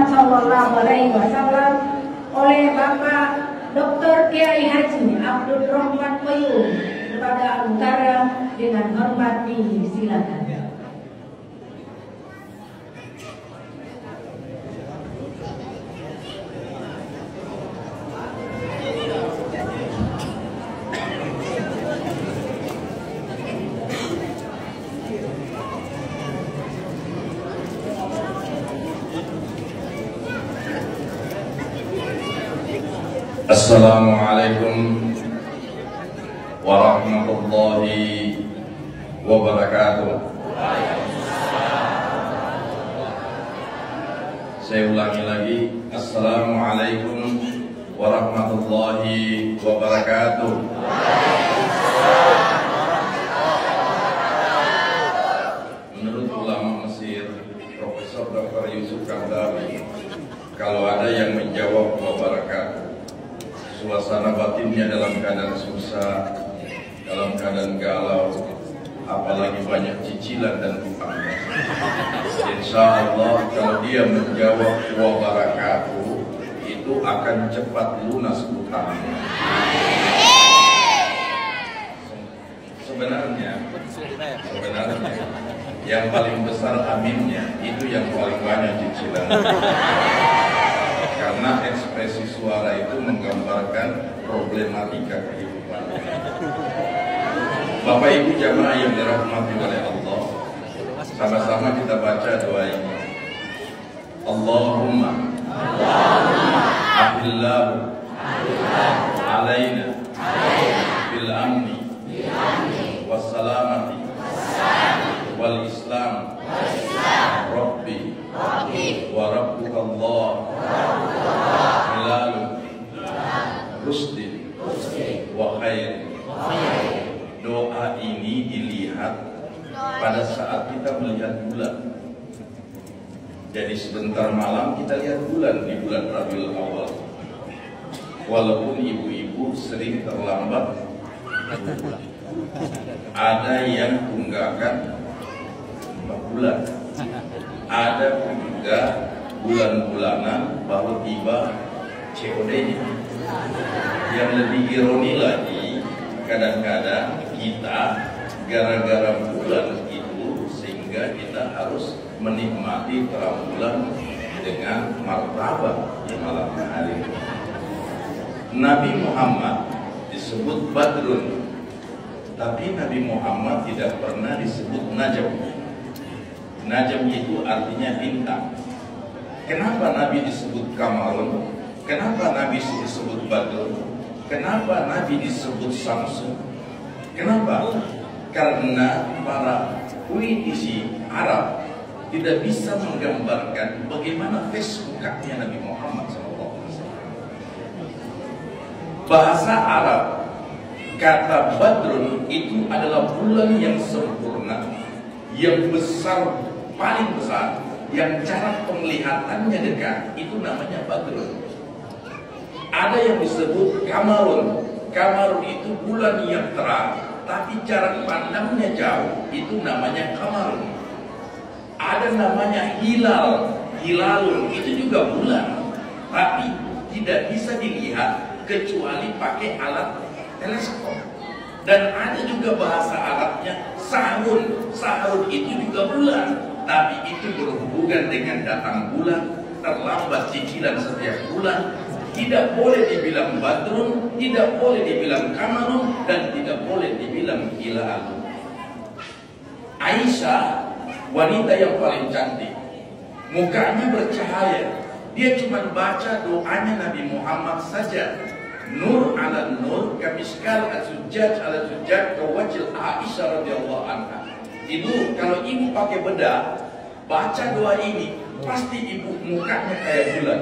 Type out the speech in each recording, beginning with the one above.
Muhammad SAW oleh Bapak Dr. Kiai Haji Abdul Rahman Qayyum kepada Antara dengan hormat disilakan. Assalamualaikum warahmatullahi wabarakatuh. Saya ulangi lagi. Assalamualaikum warahmatullahi wabarakatuh. Menurut ulama Mesir, Profesor Dr. Yusuf Kardawi, kalau ada yang menjawab wabarakatuh, suasana batinnya dalam keadaan susah, dalam keadaan galau, apalagi banyak cicilan dan hutang. Insya Allah kalau dia menjawab wabarakatuh, itu akan cepat lunas hutangnya. Sebenarnya yang paling besar aminnya itu yang paling banyak cicilan. Karena ekspresi suara itu menggambarkan problematika kehidupan. Bapak Ibu jamaah yang dirahmati oleh Allah, sama-sama kita baca doa ini. Allahumma ahillahu alaina bil amni wassalamati wal islam rabbi wa rabbuka Allah hilalu rusdin wa khair. Doa ini dilihat pada saat kita melihat bulan. Jadi sebentar malam kita lihat bulan di bulan Rabiul Awal. Walaupun ibu-ibu sering terlambat, ada yang tunggakan bulan, ada juga bulan-bulanan baru tiba COD-nya. Yang lebih ironi lagi, kadang-kadang kita gara-gara bulan itu sehingga kita harus menikmati terang bulan dengan martabat di malam hari. Nabi Muhammad disebut Badrun, tapi Nabi Muhammad tidak pernah disebut Najm. Najm itu artinya bintang. Kenapa Nabi disebut Kamarun? Kenapa Nabi disebut Badrun? Kenapa Nabi disebut Samsun? Kenapa? Karena para puisi Arab tidak bisa menggambarkan bagaimana face mukanya Nabi Muhammad SAW. Bahasa Arab, kata Badrun itu adalah bulan yang sempurna, yang besar, paling besar, yang cara penglihatannya dekat, itu namanya Badrun. Ada yang disebut Kamarun. Kamarun itu bulan yang terang, tapi jarak pandangnya jauh, itu namanya Kamarun. Ada namanya Hilal. Hilalun itu juga bulan, tapi tidak bisa dilihat kecuali pakai alat teleskop. Dan ada juga bahasa Arabnya Sahun. Sahun itu juga bulan, tapi itu berhubungan dengan datang bulan, terlambat cicilan setiap bulan. Tidak boleh dibilang Badrun, tidak boleh dibilang Kamarun, dan tidak boleh dibilang Hilal. Aisyah, wanita yang paling cantik, mukanya bercahaya. Dia cuma baca doanya Nabi Muhammad saja. Nur ala nur, kamiskal as-sujjaj ala sujjaj, kawajil Aisyah radhiyallahu anha. Ibu, kalau ibu pakai bedah, baca doa ini, pasti ibu mukanya kayak bulan.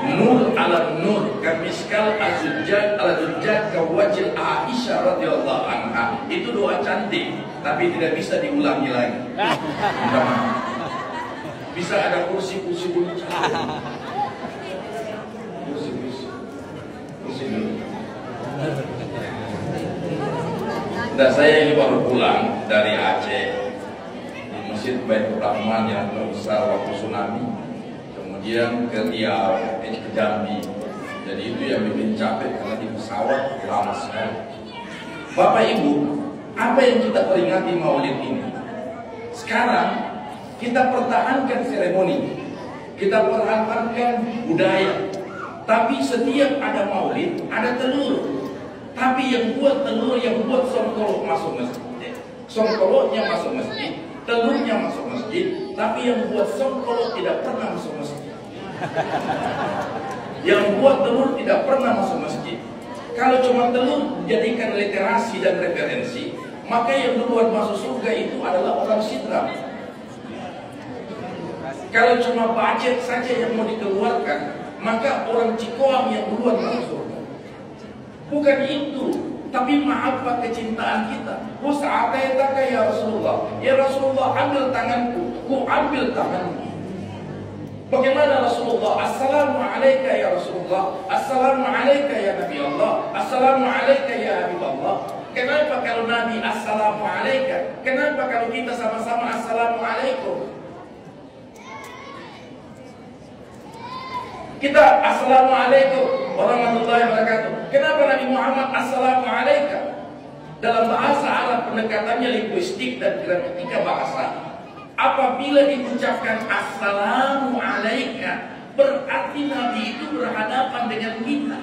Nur ala nur, kamiskal as-sujjaj ala sujjaj, kawajil Aisyah radhiyallahu anha. Itu doa cantik, tapi tidak bisa diulangi lagi. Bisa ada kursi-kursi dulu. Nah, saya ini baru pulang dari Aceh. Di Masjid Baitur Rahman yang terbesar waktu tsunami, kemudian ke Riau, ke Jambi. Jadi itu yang bikin capek karena di pesawat lama sekali. Bapak Ibu, apa yang kita peringati Maulid ini? Sekarang kita pertahankan seremoni, kita pertahankan budaya. Tapi setiap ada Maulid, ada telur. Tapi yang buat telur, yang buat songkolok masuk masjid, songkoloknya masuk masjid, telurnya masuk masjid. Tapi yang buat songkolok tidak pernah masuk masjid. Yang buat telur tidak pernah masuk masjid. Kalau cuma telur jadikan literasi dan referensi, maka yang duluan masuk surga itu adalah orang Sidram. Kalau cuma budget saja yang mau dikeluarkan, maka orang Cikoam yang duluan masuk surga. Bukan itu, tapi mahabbah kecintaan kita. Wasa'ataitaka ya Rasulullah. Ya Rasulullah, ambil tanganku, ku ambil tanganmu. Bagaimana Rasulullah? Assalamualaikum ya Rasulullah. Assalamualaikum ya Nabi Allah. Assalamualaikum ya Habib Allah. Kenapa kalau Nabi Assalamualaikum? Kenapa kalau kita sama-sama Assalamualaikum? Kita Assalamualaikum warahmatullahi wabarakatuh. Kenapa Nabi Muhammad Assalamualaikum? Dalam bahasa Arab pendekatannya linguistik dan gramatika bahasa. Apabila diucapkan Assalamualaikum, berarti Nabi itu berhadapan dengan kita.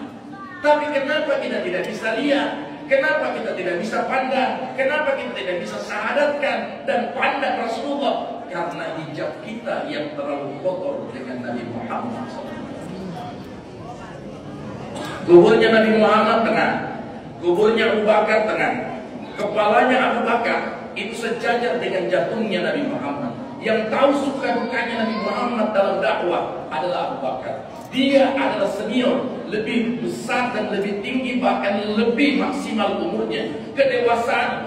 Tapi kenapa kita tidak bisa lihat? Kenapa kita tidak bisa pandang? Kenapa kita tidak bisa syahadatkan dan pandang Rasulullah? Karena hijab kita yang terlalu kotor dengan Nabi Muhammad SAW. Kuburnya Nabi Muhammad tengah, kuburnya Abu Bakar tengah, kepalanya Abu Bakar itu sejajar dengan jantungnya Nabi Muhammad. Yang tahu suka dukanya Nabi Muhammad dalam dakwah adalah Abu Bakar. Dia adalah senior, lebih besar dan lebih tinggi, bahkan lebih maksimal umurnya. Kedewasaan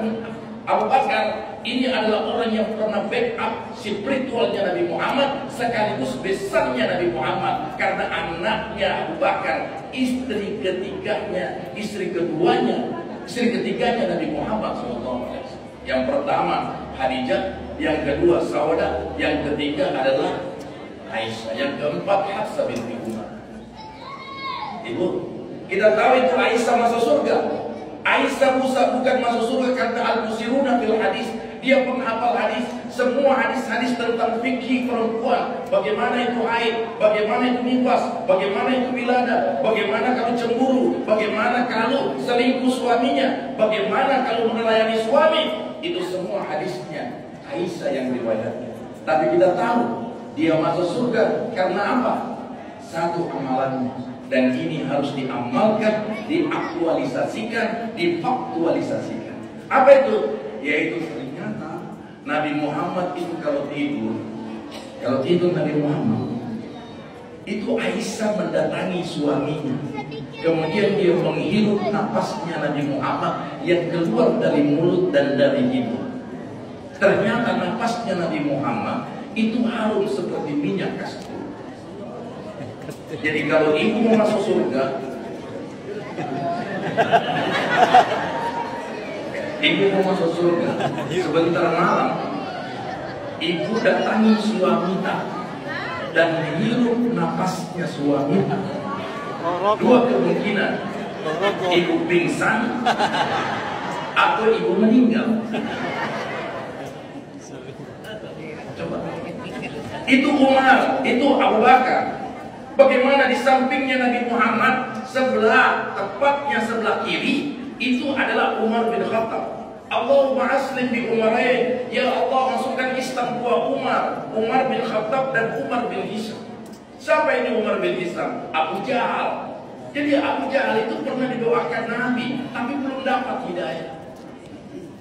Abu Bakar ini adalah orang yang pernah backup spiritualnya Nabi Muhammad, sekaligus besarnya Nabi Muhammad. Karena anaknya Abu Bakar, istri ketiganya, istri ketiganya Nabi Muhammad SAW. Yang pertama Khadijah, yang kedua Saudah, yang ketiga adalah Aisyah, yang keempat Hafsah binti Umar. Ibu, kita tahu itu Aisyah masuk surga. Aisyah bukan masuk surga karena al-musiruna fil hadis. Dia penghafal hadis, semua hadis-hadis tentang fikih perempuan. Bagaimana itu haid, bagaimana itu nifas, bagaimana itu wilada, bagaimana kalau cemburu, bagaimana kalau selingkuh suaminya, bagaimana kalau melayani suami. Itu semua hadisnya Aisyah yang riwayatnya. Tapi kita tahu dia masuk surga karena apa? Satu amalannya. Dan ini harus diamalkan, diaktualisasikan, difaktualisasikan. Apa itu? Yaitu ternyata Nabi Muhammad itu kalau tidur Nabi Muhammad itu Aisyah mendatangi suaminya. Kemudian dia menghirup napasnya Nabi Muhammad yang keluar dari mulut dan dari ibu. Ternyata napasnya Nabi Muhammad itu harum seperti minyak kastur. Jadi kalau ibu mau masuk surga, ibu mau masuk surga, sebentar malam ibu datangi suaminya dan menghirup napasnya suaminya. Dua kemungkinan, ibu pingsan atau ibu meninggal. Coba. Itu Umar, itu Abu Bakar. Bagaimana di sampingnya Nabi Muhammad, tepatnya sebelah kiri itu adalah Umar bin Khattab. Allahumma aslim bi Umarain, ya Allah masukkan Islam dua Umar bin Khattab dan Umar bin Hisham. Siapa ini Umar bin Hisham? Abu Jahal. Jadi Abu Jahal itu pernah didoakan Nabi, tapi belum dapat hidayah.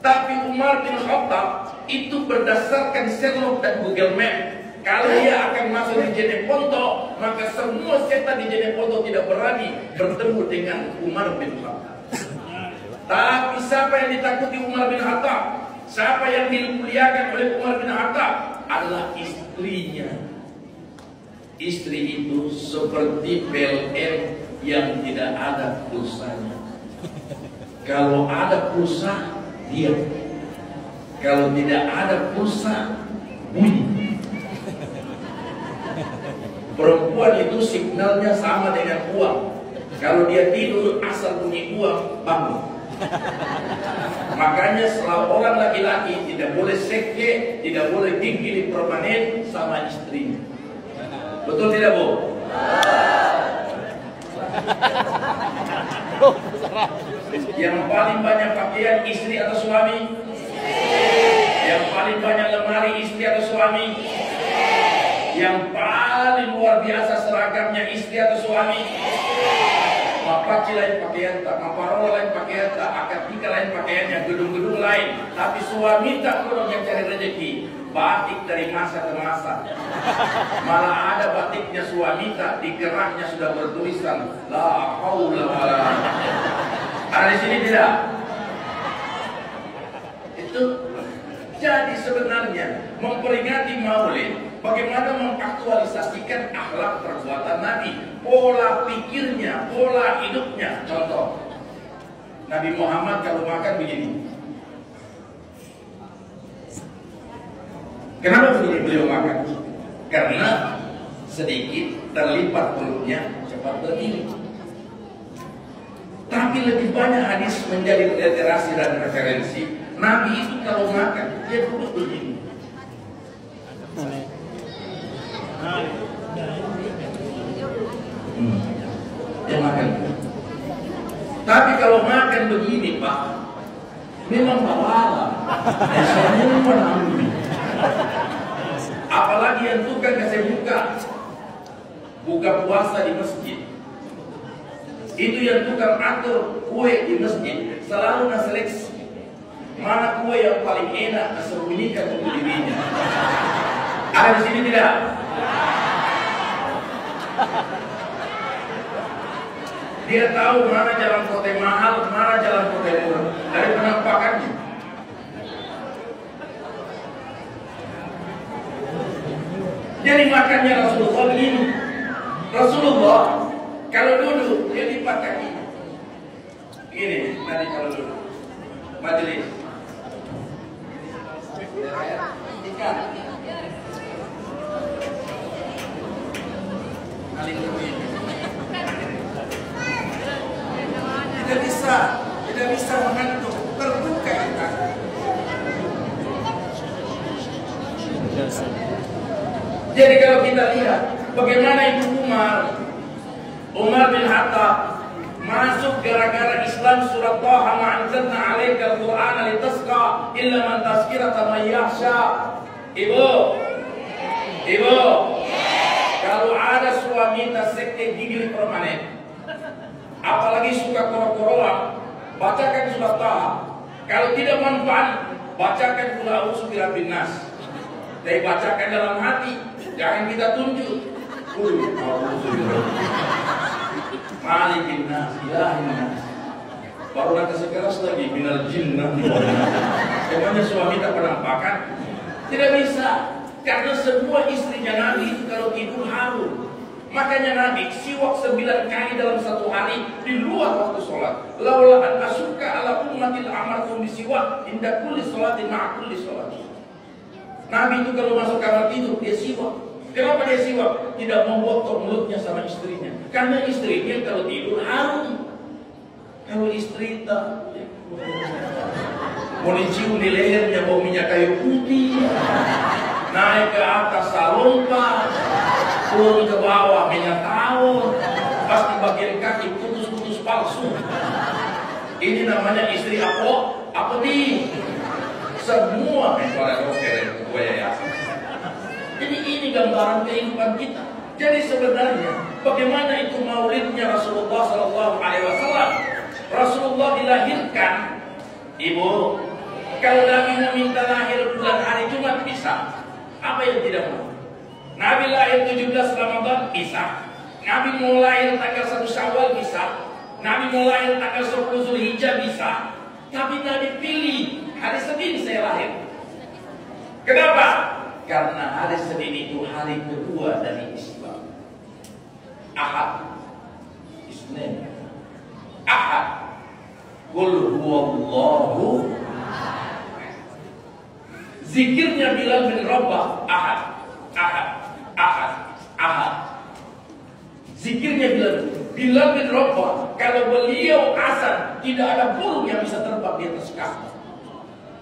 Tapi Umar bin Khattab itu berdasarkan Sherlock dan Google Map. Kalau dia akan masuk di Jeneponto, maka semua setan di Jeneponto tidak berani bertemu dengan Umar bin Khattab. Tapi siapa yang ditakuti Umar bin Khattab? Siapa yang dimuliakan oleh Umar bin Khattab? Adalah istrinya. Istri itu seperti PLN yang tidak ada pulsanya. Kalau ada pulsa, dia. Kalau tidak ada pulsa, bunyi. Perempuan itu signalnya sama dengan uang. Kalau dia tidur asal bunyi uang, bangun. Makanya setelah orang laki-laki tidak boleh seke, tidak boleh gigi permanen sama istrinya. Betul tidak, Bu? Yang paling banyak pakaian istri atau suami? Yang paling banyak lemari istri atau suami? Yang paling luar biasa seragamnya istri atau suami? Mapaci lain pakaian tak, maparola lain pakaian tak, akad nikah lain pakaiannya, gedung-gedung lain. Tapi suami tak orang yang cari rezeki. Batik dari masa ke masa. Malah ada batiknya suami tak, di kerahnya sudah bertulisan la haula wala. Ada di sini tidak? Itu jadi sebenarnya memperingati Maulid, bagaimana mengaktualisasikan akhlak perbuatan Nabi, pola pikirnya, pola hidupnya. Contoh, Nabi Muhammad kalau makan begini. Kenapa begini beliau makan? Karena sedikit terlipat perutnya, cepat berdiri. Tapi lebih banyak hadis menjadi literasi dan referensi. Nabi itu kalau makan, dia duduk begini. Dia makan. Tapi kalau makan begini, Pak, memang bawala. Saya pernah ambil. Apalagi yang tukang kasih buka puasa di masjid. Itu yang tukang atur kue di masjid selalu seleksi mana kue yang paling enak disembunyikan untuk dirinya. Ada di sini tidak? Dia tahu mana jalan kote mahal, mana jalan kote murah dari penampakannya. Jadi makannya Rasulullah begini. Rasulullah kalau duduk dia lipat kaki. Ini nanti kalau duduk majelis. Ikan. Tidak bisa mengantuk, terbuka kita. Jadi kalau kita lihat bagaimana itu Umar bin Khattab masuk gara-gara Islam surat Taha ma'anzalna 'alaika al-Qur'ana litasqa illa man tazkiratan man yakhsha. Ibu, kalau ada suami sekte gigi permanen, apalagi suka korok-korokan, bacakan surat Taha. Kalau tidak manfaat, bacakan qul a'udzu birabbin nas. Tapi bacakan dalam hati, jangan kita tunjuk. Qul a'udzu malikin nas, ilahin nas. Baru nanti sekeras lagi minal jinnah. Emangnya suami tak penampakan? Tidak bisa, karena semua istrinya Nabi itu kalau tidur harum. Makanya Nabi siwak 9 kali dalam satu hari di luar waktu sholat. Laula an asyukka ala ummatil amartum bisiwak inda kulli sholatin ma'a kulli sholat. Nabi itu kalau masuk kamar tidur dia siwak. Kenapa dia siwak? Tidak memotong mulutnya sama istrinya. Karena istrinya kalau tidur harum. Kalau istri tak mau dicium di lehernya bau minyak kayu putih, naik ke atas salompa, turun ke bawah minyak tawar, pasti bagian kaki putus-putus palsu. Ini namanya istri apa nih? Semua mentornya gue yayasan. Jadi ini gambaran kehidupan kita. Jadi sebenarnya bagaimana itu maulidnya Rasulullah Sallallahu Alaihi Wasallam? Rasulullah dilahirkan, ibu. Kalau Nabi meminta lahir bulan hari Jumat bisa. Apa yang tidak mau? Nabi lahir 17 Ramadan bisa. Nabi mau lahir tanggal 1 Syawal bisa. Nabi mau lahir tanggal 10 Zulhijjah bisa. Tapi Nabi pilih hari Senin saya lahir. Kenapa? Karena hari Senin itu hari kedua dari Islam. Ahad, Isnin, Ahad. Qul huwallahu Zikirnya Bilal bin Rabah, ahad, ahad, ahad, ahad. Zikirnya Bilal bin Rabah, kalau beliau azan tidak ada burung yang bisa terbang di atas Ka'bah.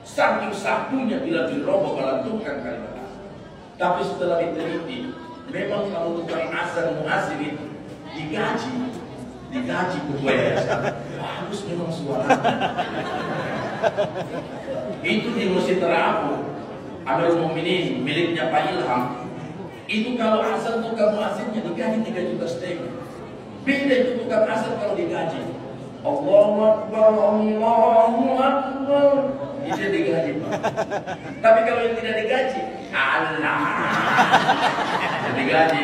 Saking satunya Bilal bin Rabah melantunkan kalimat azan. Tapi setelah diteliti, memang kalau tukang azan muazin itu digaji ketua bagus memang suara. Itu di Masjid Terapu Amirul Mukminin miliknya Pak Ilham. Itu kalau azan tukang muazinnya digaji 3,5 juta. Beda itu tukang azan kalau digaji. Allahu Akbar, Allahu Akbar. Itu digaji, Pak. Tapi kalau yang tidak digaji, Allah. Digaji.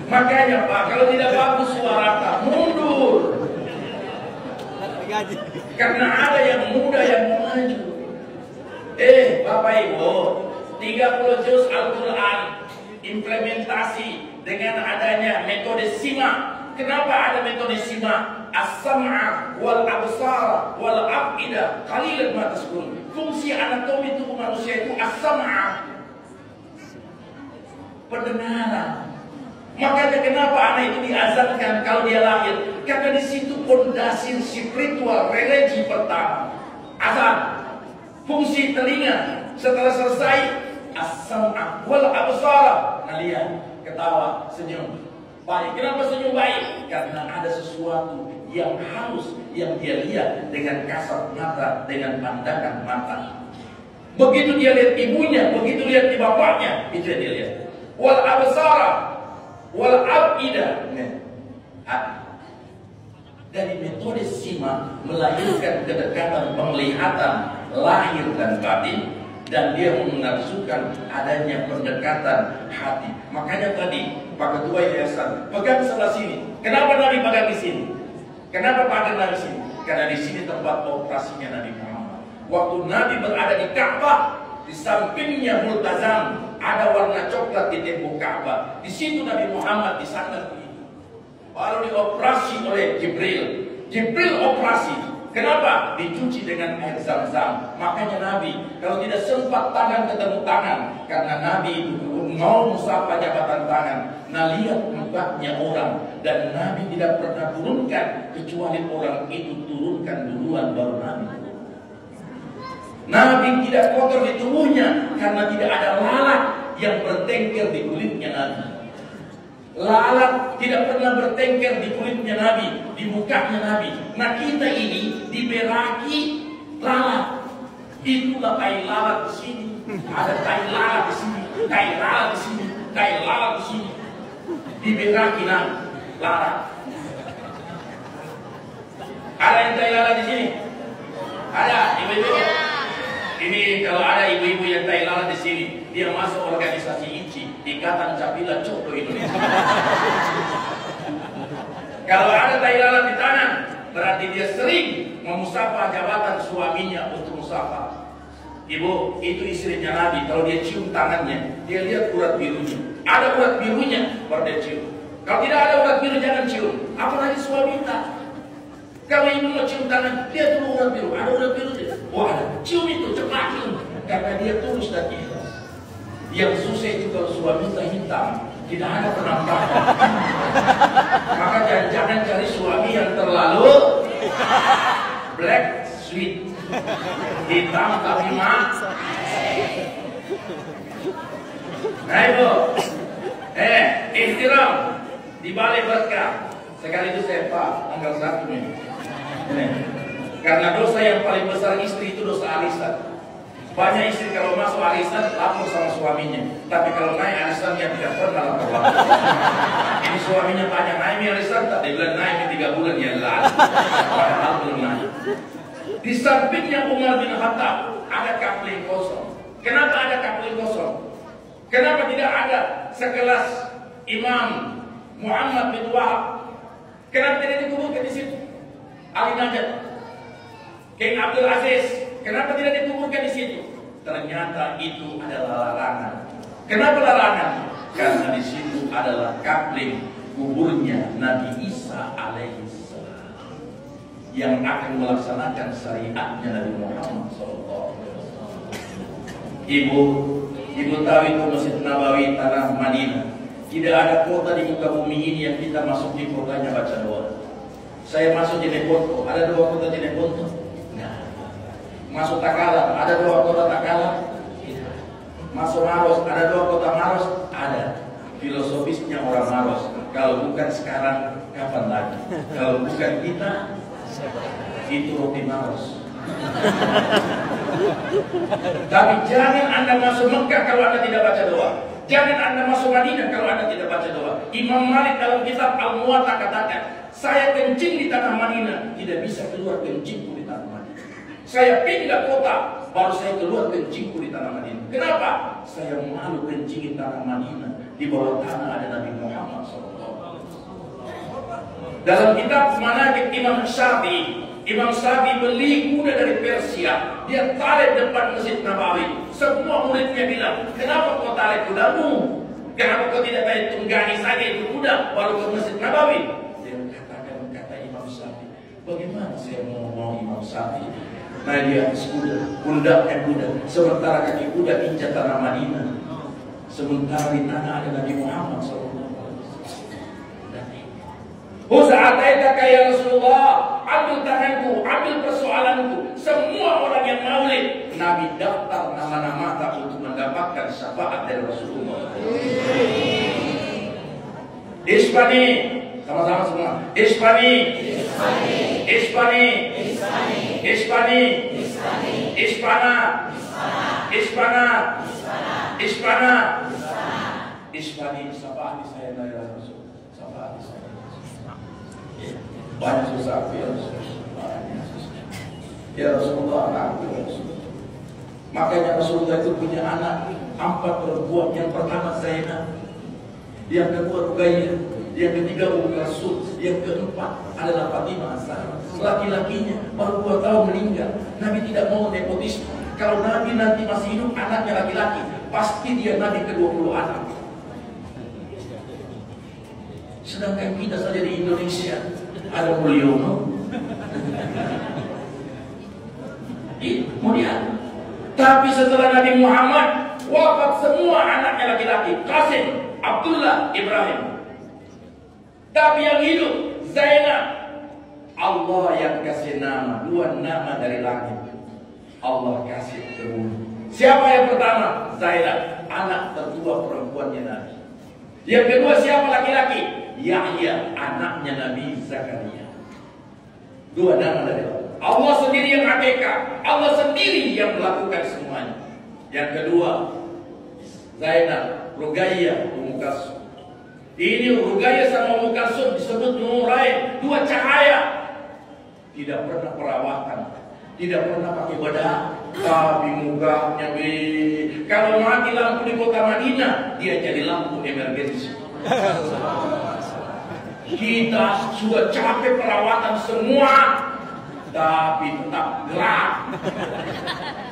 Makanya Pak, kalau tidak bagus suara Pak, mundur. Karena ada yang muda yang maju. Bapak Ibu, 30 juz Al-Quran implementasi dengan adanya metode simak. Kenapa ada metode simak? As-sam'a wal absar wal af'idah qalilan ma tashkurun. Fungsi anatomi tubuh manusia itu as-sam'a, pendengaran. Makanya kenapa anak itu diazankan kalau dia lahir? Karena di situ pondasi spiritual religi pertama. Azan, fungsi telinga. Setelah selesai as-sam'a wal absar, kalian ketawa, senyum. Baik, kenapa senyum baik? Karena ada sesuatu yang halus yang dia lihat dengan kasat mata, dengan pandangan mata. Begitu dia lihat ibunya, begitu lihat bapaknya, itu yang dia lihat. Wal absara wal afidah. Dari metode simak melahirkan kedekatan penglihatan lahir dan batin, dan dia menafsukan adanya pendekatan hati. Makanya tadi Pak Ketua Yayasan pegang sebelah sini. Kenapa Nabi pegang di sini? Kenapa pegang Nabi sini? Karena di sini tempat operasinya Nabi Muhammad. Waktu Nabi berada di Ka'bah, di sampingnya multazam, ada warna coklat di tembok Ka'bah. Di situ Nabi Muhammad disandar begitu. Baru dioperasi oleh Jibril. Jibril operasi. Kenapa? Dicuci dengan air Zam-Zam. Makanya Nabi kalau tidak sempat tangan ketemu tangan, karena Nabi itu mau musafah jabatan tangan. Nah, lihat mukanya orang, dan Nabi tidak pernah turunkan kecuali orang itu turunkan duluan baru Nabi. Nabi tidak kotor di tubuhnya karena tidak ada lalat yang bertengker di kulitnya Nabi. Lalat tidak pernah bertengker di kulitnya Nabi, di mukanya Nabi. Nah, kita ini diberaki lalat. Itulah tai lalat di sini. Ada tai lalat di sini, tai lalat di sini, tai lalat di sini. Diberaki lalat. Ada yang tai lalat di sini? Ada ibu-ibu? Ini kalau ada ibu-ibu yang tai lalat di sini, dia masuk organisasi ICI, Ikatan Capila Cokro Indonesia. Kalau ada tai lalat di tangan, berarti dia sering memusafah jabatan suaminya untuk musafah. Ibu, itu istrinya Nabi. Kalau dia cium tangannya, dia lihat urat birunya. Ada urat birunya, baru dia cium. Kalau tidak ada urat biru, jangan cium. Apalagi suami kita. Kalau ibu mau cium tangan, dia tuh urat biru. Ada urat biru dia. Wah, cium itu, cepat cium. Karena dia tulus dan ikhlas. Yang susah itu kalau suami kita hitam, tidak ada penampakan. Maka jangan cari suami yang terlalu black sweet, hitam tapi Nah ibu, ihtiram di balai berkah. Sekaligus saya Pak, tanggal 1 nih. Karena dosa yang paling besar istri itu dosa arisan. Banyak istri kalau masuk arisan lapor sama suaminya, tapi kalau naik arisannya tidak pernah lapor. Ini suaminya tanya, naik arisan tak? Dia bilang naik 3 bulan ya lalu. Padahal belum naik. Di sampingnya Umar bin Khattab ada kapling kosong. Kenapa ada kapling kosong? Kenapa tidak ada sekelas Imam Muhammad bin Wahab? Kenapa tidak dikuburkan di situ? Ali Najat, King Abdul Aziz, kenapa tidak dikuburkan di situ? Ternyata itu adalah larangan. Kenapa larangan? Karena di situ adalah kapling kuburnya Nabi Isa alaihissalam. yang akan melaksanakan syariatnya Nabi Muhammad SAW. Ibu tahu itu Masjid Nabawi tanah Madinah. Tidak ada kota di muka bumi ini yang kita masuk di kotanya baca doa. Saya masuk di Neponto, ada 2 kota di Neponto. Nah, masuk Takalar, ada 2 kota Takalar. Masuk Maros, ada 2 kota Maros, ada. Filosofisnya orang Maros. Kalau bukan sekarang, kapan lagi? Kalau bukan kita, itu roti Maros. Tapi jangan Anda masuk Mekah kalau Anda tidak baca doa. Jangan Anda masuk Madinah kalau Anda tidak baca doa. Imam Malik dalam kitab Al-Muwatta katakan, saya kencing di tanah Madinah, tidak bisa keluar kencingku di tanah Madinah. Saya pindah kota, baru saya keluar kencingku di tanah Madinah. Kenapa? Saya malu kencing di tanah Madinah. Di bawah tanah ada Nabi Muhammad SAW. Dalam kitab Manaqib Imam Syafi'i beli kuda dari Persia. Dia tarik depan Masjid Nabawi. Semua muridnya bilang, kenapa kau tarik kudamu? Kenapa kau tidak baik tunggangi saja itu kuda baru ke Masjid Nabawi? Dia kata Imam Syafi'i, bagaimana saya mau Imam Syafi'i? Nah dia atas kuda, pundaknya kuda, sementara kaki kuda injak tanah Madinah. Sementara di tanah ada Nabi Muhammad SAW. Huz'ataitaka ya Rasulullah, ambil tanganku, ambil persoalanku. Semua orang yang maulid, Nabi daftar nama-nama untuk mendapatkan syafaat dari Rasulullah. Ispani, sama-sama semua. Ispani, Ispani, Ispani, Ispana, Ispana, Ispana, Ispani, syafaat saya dari Rasul. Syafaat saya. Banyak susah ya Rasulullah. Ya Rasulullah, aku ya Rasulullah. Makanya Rasulullah itu punya anak 4 perempuan. Yang pertama Zainab, yang kedua Ruqayyah, yang ketiga Ummu Kalsum, yang keempat adalah Fatimah Az-Zahra. Laki-lakinya baru 2 tahun meninggal. Nabi tidak mau nepotisme. Kalau Nabi nanti masih hidup, anaknya laki-laki, pasti dia Nabi ke-20 anak. Sedangkan kita saja di Indonesia ada Mulyono, kemudian. Tapi setelah Nabi Muhammad wafat, semua anaknya laki-laki. Qasim, Abdullah, Ibrahim. Tapi yang hidup Zainab, Allah yang kasih nama, 2 nama dari langit. Allah kasih ke bumi. Siapa yang pertama? Zainab, anak tertua perempuannya Nabi. Yang kedua siapa laki-laki? Yahya, anaknya Nabi Zakaria. 2 nama dari Allah. Allah sendiri yang hakikat, Allah sendiri yang melakukan semuanya. Yang kedua, Zainab, Ruqayyah, Ummu Kalsum. Ini Ruqayyah sama Ummu Kalsum disebut Nurain, 2 cahaya. Tidak pernah perawatan, tidak pernah pakai bedah, tapi mukanya kalau mati lampu di kota Madinah, dia jadi lampu emergensi. Kita sudah capek perawatan semua, tapi tetap gelap.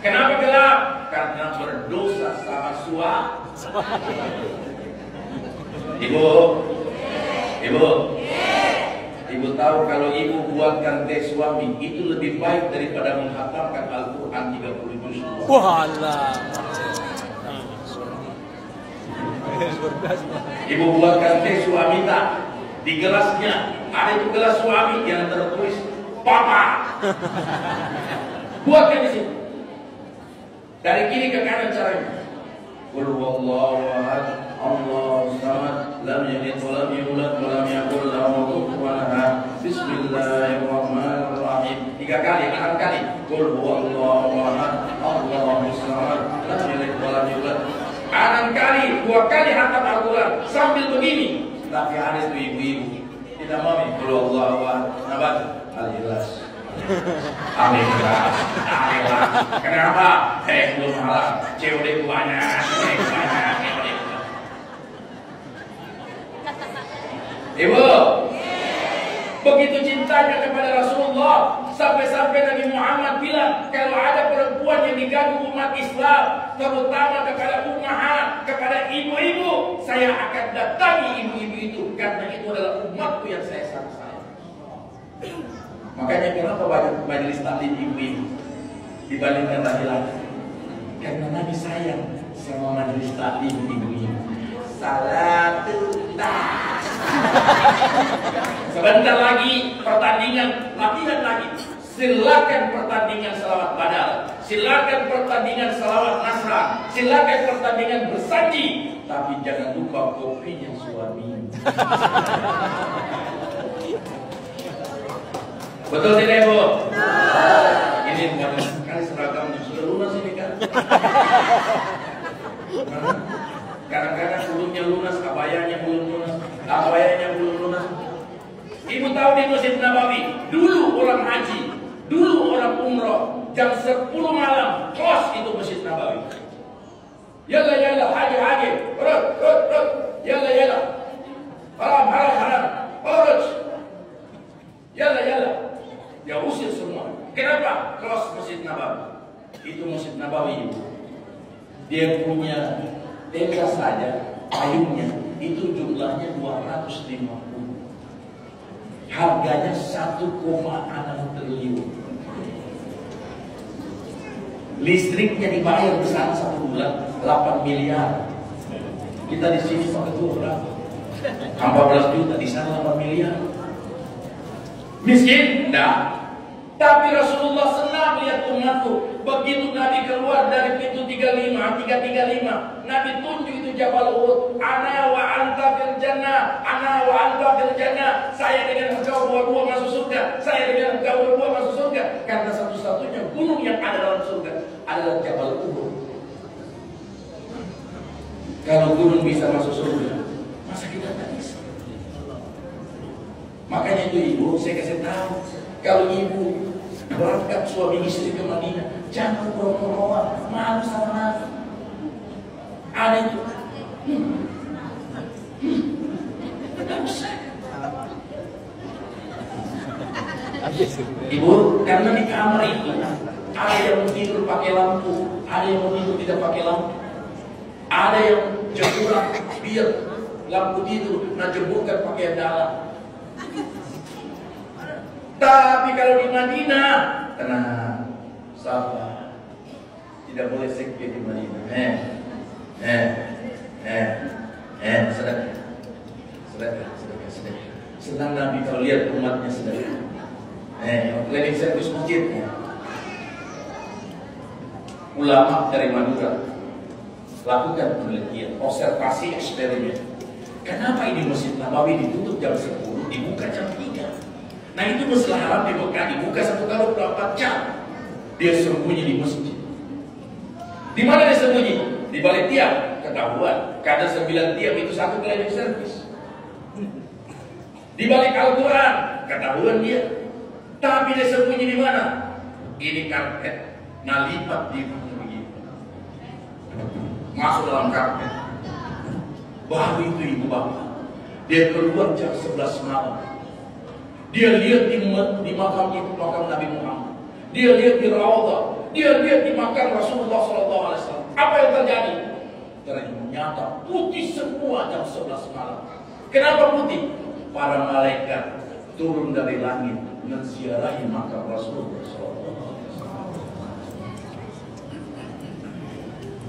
Kenapa gelap? Karena berdosa sama suami. Ibu tahu kalau ibu buatkan teh suami itu lebih baik daripada menghatamkan Al-Quran 30 juz. Walah. Ibu buatkan teh suami tak? Di gelasnya ada itu gelas suami yang tertulis Papa. Buatkan di sini. Dari kiri ke kanan caranya. Qul huwallahu ahad, Allahu samad, lam yalid wa lam yulad wa lam yakul lahu kufuwan ahad. Bismillahirrahmanirrahim. 3 kali, 6 kali. Qul huwallahu ahad, Allahu samad, lam yalid wa lam yulad. 6 kali, 2 kali hatam Al-Quran sambil begini. Tapi ada itu ibu-ibu tidak mau Qul huwallahu ahad, nabat Al-Ikhlas. Al-Ikhlas. Kenapa? Belum halal. COD banyak. Ibu, begitu cintanya kepada Rasulullah, sampai-sampai Nabi Muhammad bilang, kalau ada perempuan yang diganggu umat Islam, terutama kepada ummahat, kepada ibu-ibu, saya akan datangi ibu-ibu itu, karena itu adalah umatku yang saya sayang. Makanya kenapa banyak majelis taklim ibu-ibu dibandingkan laki-laki? Karena Nabi sayang sama majelis taklim ibu-ibu. Salatullah. Sebentar lagi pertandingan, latihan lagi. Silakan pertandingan selawat badal, silakan pertandingan selawat nasra, silakan pertandingan bersaji, tapi jangan lupa kopinya suami. Betul tidak, Bu? Ini banyak sekali seragamnya, sudah lunas ini kan? Kadang-kadang kulungnya lunas, abayanya belum lunas, abayanya belum lunas. Ibu tahu di Masjid Nabawi, dulu orang haji, dulu orang umroh, jam 10 malam, kos itu Masjid Nabawi. Yalla yalla, haji, urut, yalla yalla, haram, urut, yalla yalla. Dia usir semua. Kenapa? Kos Masjid Nabawi. Itu Masjid Nabawi itu. Dia punya tenda saja, payungnya itu jumlahnya 250. Harganya 1,6 triliun. Listriknya dibayar di sana 1 bulan 8 miliar. Kita di sini pakai tuh berapa? 14 juta, di sana 8 miliar. Miskin? Enggak. Tapi Rasulullah senang lihat umatku. Begitu Nabi keluar dari pintu 335, Nabi tunjuk itu Jabal Uhud. Ana wa anta fil jannah, ana wa anta fil jannah. Saya dengan engkau berdua masuk surga. Saya dengan engkau berdua masuk surga. Karena satu-satunya gunung yang ada dalam surga adalah Jabal Uhud. Kalau gunung bisa masuk surga, masa kita tak bisa? Makanya itu ibu, saya kasih tahu, kalau ibu berangkat suami istri ke Madinah, jangan pura-pura malu sama Nabi. Ada itu, tidak usah. Ibu, karena di kamar itu ada yang mau tidur pakai lampu, ada yang mau tidur tidak pakai lampu, ada yang jemuran biar lampu tidur, nah jemuran pakai dalam. Tapi kalau di Madinah, tenang, sabar, tidak boleh sekte di Madinah. Sedekah. Senang Nabi kalau lihat umatnya sedekah. Cleaning service masjidnya. Ulama dari Madura lakukan penelitian, observasi, eksperimen. Kenapa ini Masjid Nabawi ditutup jam 10, dibuka jam 3? Nah itu Masjidil Haram di Mekah dibuka 1 kali 24 jam. Dia sembunyi di masjid. Di mana dia sembunyi? Di balik tiang. Ketahuan. Karena 9 tiang itu 1 cleaning service. Di balik Al-Quran. Ketahuan dia. Tapi dia sembunyi di mana? Ini karpet. Nah lipat di begini. Masuk dalam karpet. Baru itu ibu bapak. Dia keluar jam 11 malam. Dia lihat di makam Nabi Muhammad. Dia lihat di Raudhah. Dia lihat di makam Rasulullah SAW. Apa yang terjadi? Ternyata putih semua jam 11 malam. Kenapa putih? Para malaikat turun dari langit menziarahi makam Rasulullah SAW.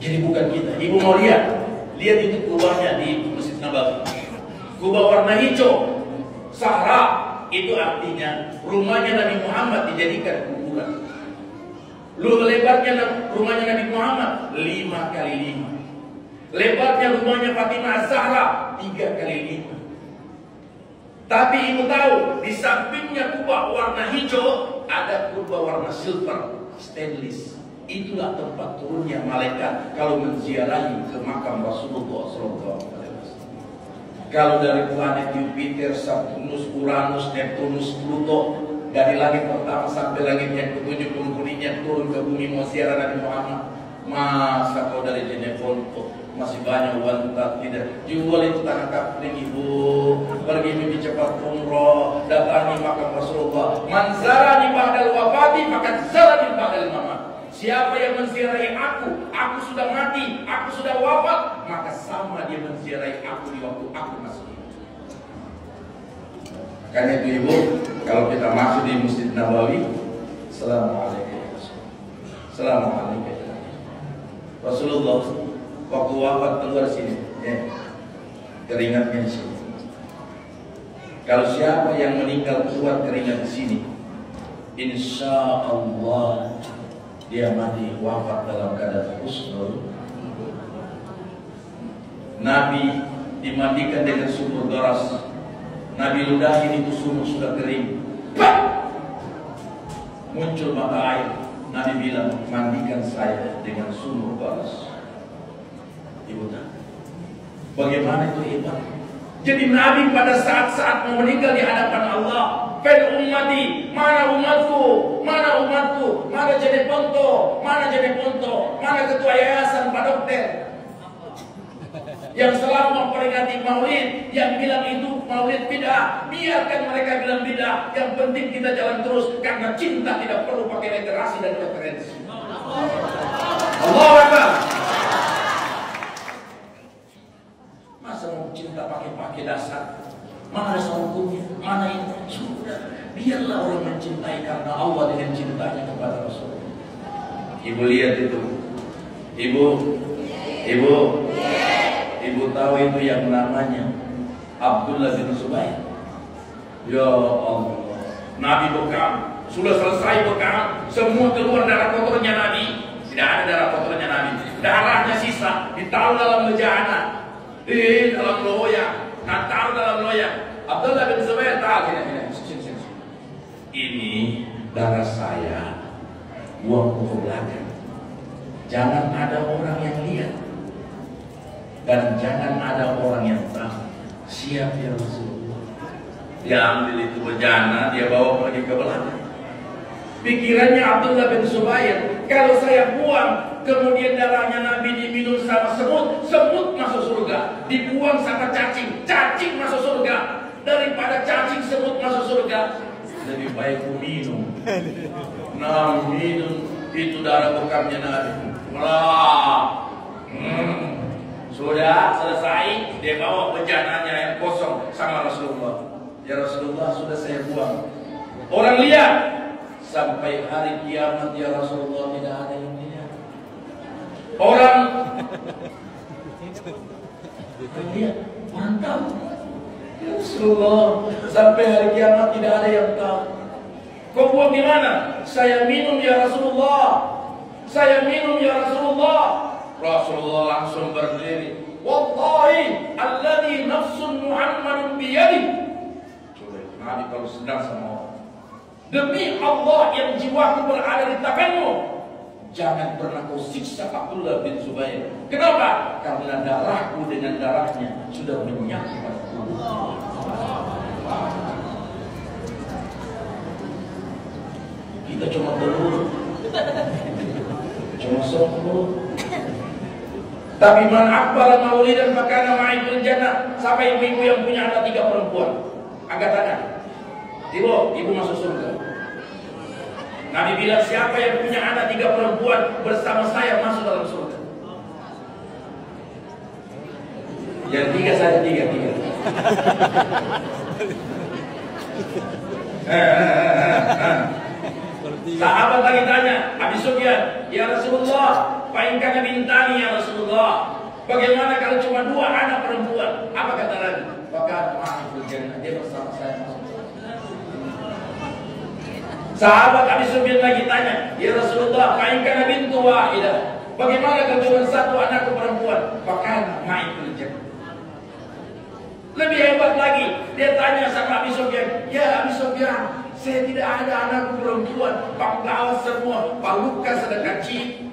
Jadi bukan kita. Ibu mau lihat itu kubahnya di Masjid Nabawi. Kubah warna hijau, Sahara. Itu artinya rumahnya Nabi Muhammad dijadikan kuburan. Lebarnya rumahnya Nabi Muhammad 5 kali 5. Lebarnya rumahnya Fatimah Az-Zahra 3 kali 5. Tapi ibu tahu di sampingnya kubah warna hijau ada kubah warna silver, stainless. Itulah tempat turunnya malaikat kalau menziarahi ke makam Rasulullah SAW. Kalau dari planet Jupiter, Saturnus, Uranus, Neptunus, Pluto, dari langit pertama sampai langit yang ketujuh penghuninya turun ke bumi mau ziarah Nabi Muhammad. Masa kau dari Jeneponto masih banyak uang tidak jual itu tanah kapling ibu, pergi mimpi cepat umroh, datangi makam Rasulullah. Manzara di ba'dal wafati maka zara di ba'dal mamat. Siapa yang menziarahi aku sudah mati, aku sudah wafat, maka sama dia menziarahi aku di waktu aku masih hidup. Karena itu Ibu, kalau kita masuk di Masjid Nabawi, Assalamualaikum. Assalamualaikum. Rasulullah waktu wafat keluar sini, ya, keringatnya di sini. Kalau siapa yang meninggal keluar keringat di sini, insya Allah dia mati wafat dalam keadaan husnul. Nabi dimandikan dengan sumur garas. Nabi ludahin itu sumur sudah kering. Bah! Muncul mata air. Nabi bilang, mandikan saya dengan sumur garas. Ibu tahu bagaimana itu hebat. Jadi Nabi pada saat-saat mau meninggal di hadapan Allah, "Fal ummati, mana umatku? Mana umatku? Mana jadi ponto? Mana jadi ponto? Mana ketua yayasan Pak Dokter?" Yang selalu memperingati maulid, yang bilang itu maulid bid'ah, biarkan mereka bilang bid'ah. Yang penting kita jalan terus, karena cinta tidak perlu pakai literasi dan referensi. Allahu Akbar. Masa mau cinta pakai dasar? Mana dasar hukumnya? Mana itu? Sudah, biarlah orang mencintai karena Allah dengan cintanya kepada Rasul. Ibu lihat itu, Ibu tahu itu yang namanya Abdullah bin Zubair. Ya Allah, Nabi bekam, sudah selesai bekam, semua keluar darah kotornya Nabi. Tidak ada darah kotornya Nabi, darahnya sisa ditaruh dalam bejana, di dalam loyang, taruh dalam loyang. Abdullah bin Zubair tahu ini darah saya, buang ke belakang. Jangan ada orang yang lihat. Dan jangan ada orang yang tahu. Siap ya Rasulullah. Dia ambil itu bejana, dia bawa pergi ke belakang. Pikirannya Abdullah bin Zubair, kalau saya buang, kemudian darahnya Nabi diminum sama semut, semut masuk surga. Dibuang sama cacing, cacing masuk surga. Daripada cacing semut masuk surga, lebih baik ku minum. Nah, minum itu darah bekamnya Nabi. Wah. Sudah selesai, dia bawa bejananya yang kosong sama Rasulullah. Ya Rasulullah, sudah saya buang. Orang lihat sampai hari kiamat ya Rasulullah tidak ada yang lihat. Orang lihat, mantap. Ya Rasulullah, sampai hari kiamat tidak ada yang tahu. Kau buang di mana? Saya minum ya Rasulullah. Saya minum ya Rasulullah. Rasulullah langsung berdiri. Wallahi alladhi nafsun Muhammadin biyadi. Coba Nabi kalau sedang sama orang, demi Allah yang jiwaku berada di tanganmu, jangan pernah kau siksa Abdullah bin Zubair. Kenapa? Karena darahku dengan darahnya sudah menyatu. Kita cuma telur, cuma sombong. Tapi man akbar maulidan fakana ma'ikul jannah. Siapa ibu-ibu yang punya anak 3 perempuan? Angkat tangan. Ibu masuk surga. Nabi bilang siapa yang punya anak 3 perempuan bersama saya masuk dalam surga. Yang 3 saja 3. Sahabat lagi tanya, Abi Sufyan, ya Rasulullah, painkan bintani ya Rasulullah. Bagaimana kalau cuma 2 anak perempuan? Apa kata Nabi? Maka ma'ikul jannah, dia bersama saya masuk. Sahabat Abi Sufyan lagi tanya, ya Rasulullah, painkan bintu wahidah. Bagaimana kalau cuma 1 anak perempuan? Maka ma'ikul jannah. Lebih hebat lagi, dia tanya sama Abi Sufyan, ya Abi Sufyan, saya tidak ada anak perempuan, Pak Gawas semua, Pak Lukas ada kecil.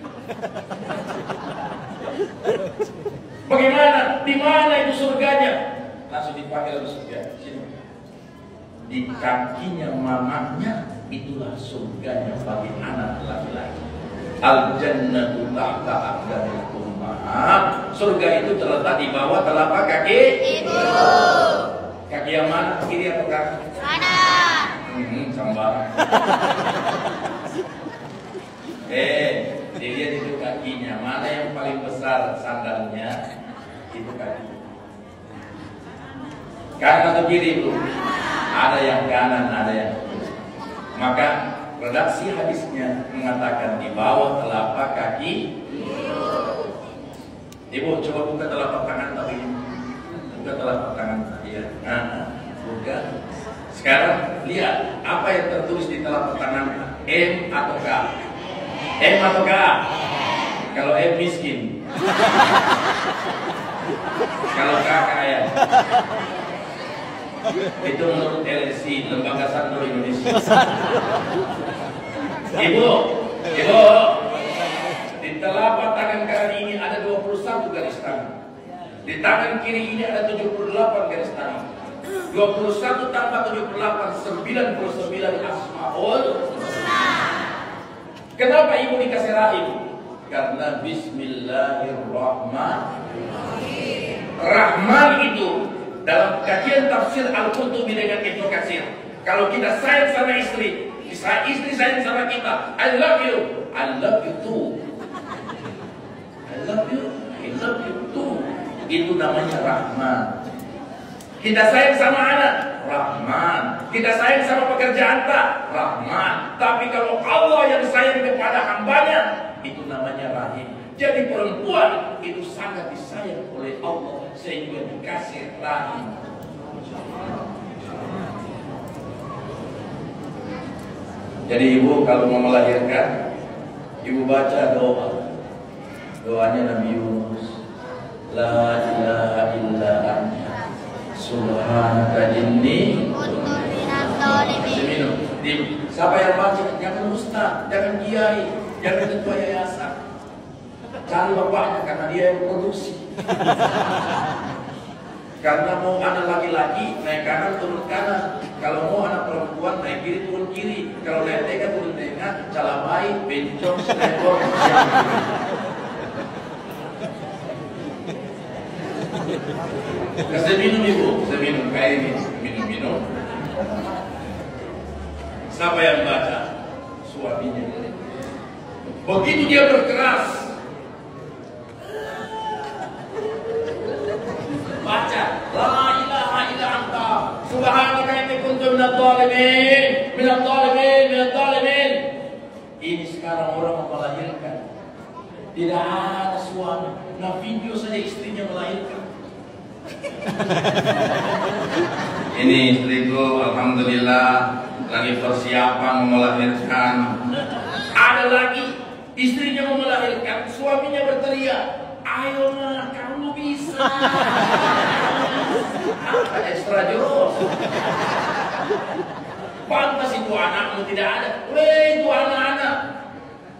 Bagaimana? Di mana itu surganya? Langsung dipanggil Abi Sufyan. Sini. Di kakinya mamanya, itulah surganya bagi anak laki-laki. Al-jannatu tahta aqdamil ummahat. Surga itu terletak di bawah telapak kaki ibu. Kaki yang mana? Kiri atau kanan? Kanan. Sambar. Dilihat itu kakinya. Mana yang paling besar sandalnya? Itu kaki. Kanan atau kiri itu? Ada yang kanan, ada yang kiri. Maka redaksi hadisnya mengatakan di bawah telapak kaki. Ibu coba buka telapak tangan tadi. Buka telapak tangan tadi ya. Nah, buka. Sekarang lihat apa yang tertulis di telapak tangan. M atau K? M atau K? Kalau M miskin. Kalau K kaya. Itu menurut LSI, Lembaga Sandro Indonesia. Ibu, di telapak tangan kanan ini ada 21 garis tangan. Di tangan kiri ini ada 78 garis tangan. 21 tambah 78, 99 asmaul. Kenapa ibu dikasih rahim? Karena Bismillahirrahmanirrahim. Rahman itu dalam kajian tafsir Al-Qurtubi dengan Ibnu Katsir. Kalau kita sayang sama istri sayang sama kita, I love you too. I love you too. Itu namanya Rahman. Kita sayang sama anak, Rahman. Kita sayang sama pekerjaan tak, Rahman. Tapi kalau Allah yang sayang kepada hambanya, itu namanya Rahim. Jadi perempuan itu sangat disayang oleh Allah sehingga dikasih rahim. Jadi ibu kalau mau melahirkan, ibu baca doa. Doanya Nabi Yunus. La ilaha illa anta subhanaka inni kuntu minadh dhalimin. Siapa yang baca? Jangan ustaz, jangan kiai, jangan ketua yayasan. Cari bapaknya karena dia yang produksi. Karena mau anak laki-laki naik kanan turun kanan, kalau mau anak perempuan naik kiri turun kiri, kalau naik tengah turun tengah, calamai, bencong, snapper. Kasih minum ibu, saya minum kayak ini, minum. Siapa yang baca? Suaminya. Begitu dia berkeras. Baca la ilaha illa anta subhanaka inni kuntu minadh dhalimin. Ini sekarang orang mau melahirkan, tidak ada suami, nah video saja istrinya melahirkan. Ini istriku alhamdulillah lagi persiapan mau melahirkan. Ada lagi istrinya mau melahirkan, suaminya berteriak, ayo mah kamu bisa. Apa ekstra jos? Pantas itu anakmu tidak ada. Weh itu anak-anak.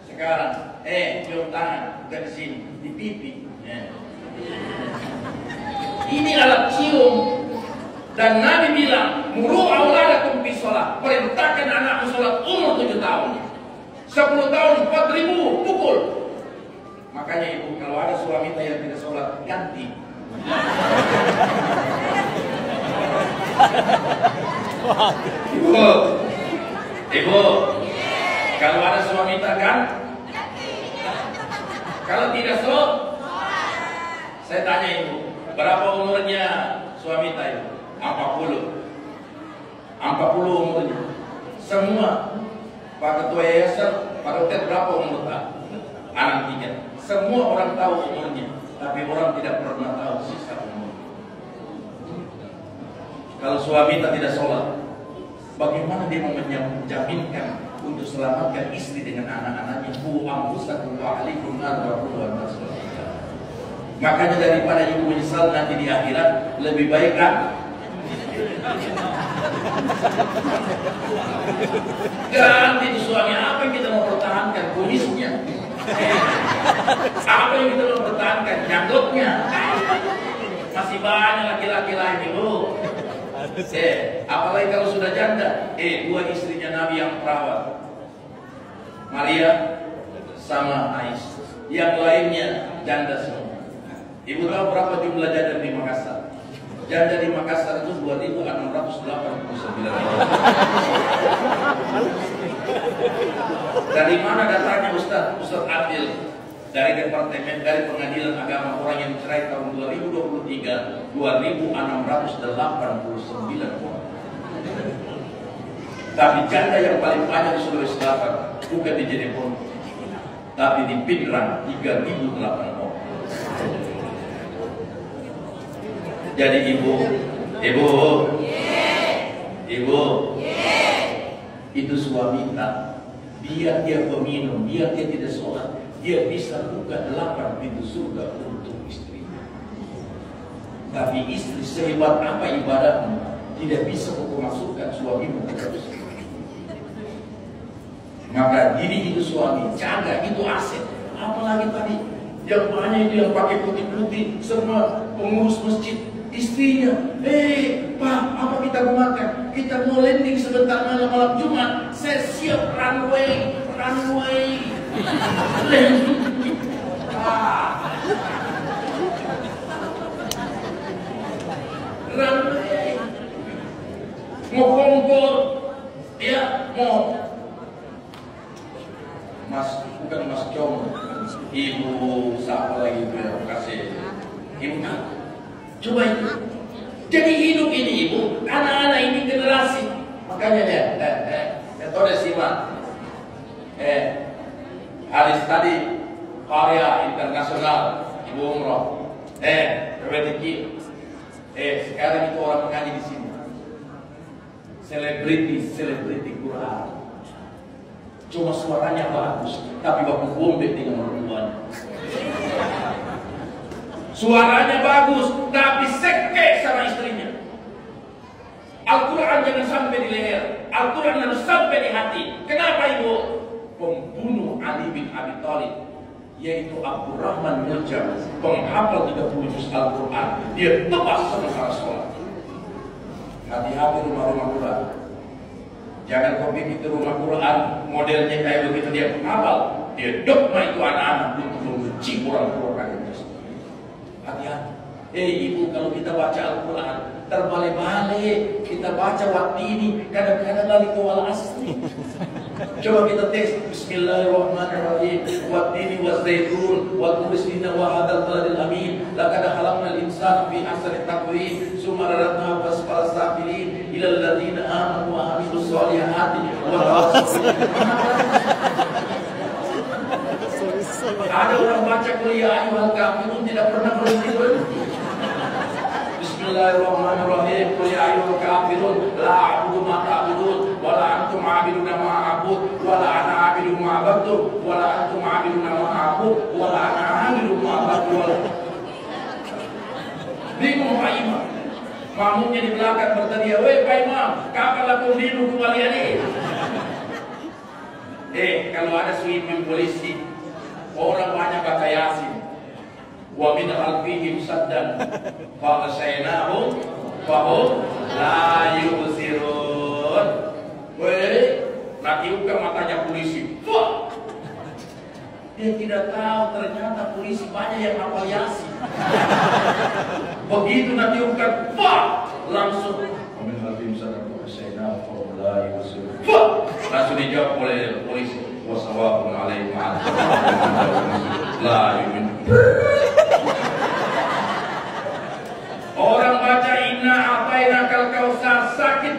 Sekarang, cium tangan, bukan di sini, di pipi. Ini alat cium. Dan Nabi bilang, muru auladakum bis shalah, perintahkan anakmu sholat umur 7 tahun. 10 tahun 4.000 pukul. Makanya ibu kalau ada suami yang tidak sholat ganti. Ibu, kalau ada suami kan? Kalau tidak sholat, saya tanya ibu, berapa umurnya suami ibu? 40 umurnya. Semua Pak Ketua Yayasan, Pak Dokter berapa umur tak? Anak 3. Semua orang tahu umurnya, tapi orang tidak pernah tahu sisa umur. Kalau suami tidak sholat, bagaimana dia menjaminkan untuk selamatkan istri dengan anak-anaknya? Bu amfusakum wa alaikum nar wa qul Makanya daripada ibu menyesal nanti di akhirat, lebih baik ganti di suami. Apa yang kita mau pertahankan? Kumisnya. Apa yang kita mau pertahankan? Nyanggutnya. Masih banyak laki-laki lain ibu. Apalagi kalau sudah janda. Dua istrinya Nabi yang perawat, Maria sama Ais. Yang lainnya janda semua. Ibu tahu berapa jumlah janda di Makassar? Janda di Makassar itu 2.689. Dari mana datangnya Ustaz Adil? Dari departemen, dari pengadilan agama orang yang cerai tahun 2023, 2.689 orang. Tapi janda yang paling banyak di Sulawesi Selatan bukan di Jeneponto, tapi di Pinrang 3.008 orang. Jadi ibu, itu suami tak, biar dia peminum, biar dia tidak sholat, dia bisa buka 8 pintu surga untuk istrinya. Tapi istri sehebat apa ibadahmu, tidak bisa kau masukkan suamimu ke dalam surga. Maka diri itu suami, jaga itu aset. Apalagi tadi yang banyak itu yang pakai putih-putih, semua pengurus masjid, istrinya, Pak, apa kita mau makan? Kita mau landing sebentar malam Jumat. Saya siap runway. Landing. Runway. Mau kompor, dia mau. Bukan Mas Jom, Ibu siapa lagi itu yang kasih Ibu kan? Coba itu. Jadi hidup ini Ibu, anak-anak ini generasi. Makanya ya, tahu deh simak. Hari tadi karya internasional Ibu Umroh. Rezeki. Sekarang itu orang mengaji di sini. Selebriti Quran. Cuma suaranya bagus, tapi baku bombe dengan perempuan. Suaranya bagus, tapi seke sama istrinya. Al-Quran jangan sampai di leher, Al-Quran harus sampai di hati. Kenapa Ibu? Pembunuh Ali bin Abi Thalib, yaitu Abdurrahman Muljam, penghafal 30 juz Al-Quran, dia tebas sama sholat. Hati-hati rumah-rumah Quran. Jangan kau bikin rumah Quran modelnya kayak begitu, dia penghafal, dia dogma itu anak-anak untuk membenci orang-orang agama. Hati-hati. Ibu, kalau kita baca Al-Quran terbalik-balik, kita baca waktu ini kadang-kadang lari ke wal asli. Coba kita tes Bismillahirrahmanirrahim. Wattini wazzaitun wa turisina wa hadzal baladil amin. Laqad khalaqnal insana fi ahsani taqwim. Summa radadnahu asfala safilin ila alladziina aamanu wa 'amilus shalihati wa ada orang baca kuliah ayyuhal kafirun tidak pernah berhenti. Bismillahirrahmanirrahim. Qul ya ayyuhal kafirun la a'budu ma ta'budun wa la antum 'abiduna ma a'bud wa la ana 'abidu ma 'abadtum wa la antum 'abiduna ma a'bud wa la ana 'abidu ma 'abadtum. Bingung Pak Imam. Makmumnya di belakang berteriak, "Weh Pak Imam, kapan lakum dinu kembalian?" Kalau ada sweeping polisi, orang banyak baca Yasin. Wa min alfihim saddan fa qasaynahum fa hum la yubsirun. Nanti buka matanya polisi. Wah! Dia tidak tahu ternyata polisi banyak yang hafal Yasin. Begitu nanti buka, wah! Langsung wa min alfihim saddan fa qasaynahum fa hum la yubsirun. Wah! Langsung dijawab oleh polisi. Wassalamu alaikum la yu'min. Orang baca inna a'tainakal kautsar sakit,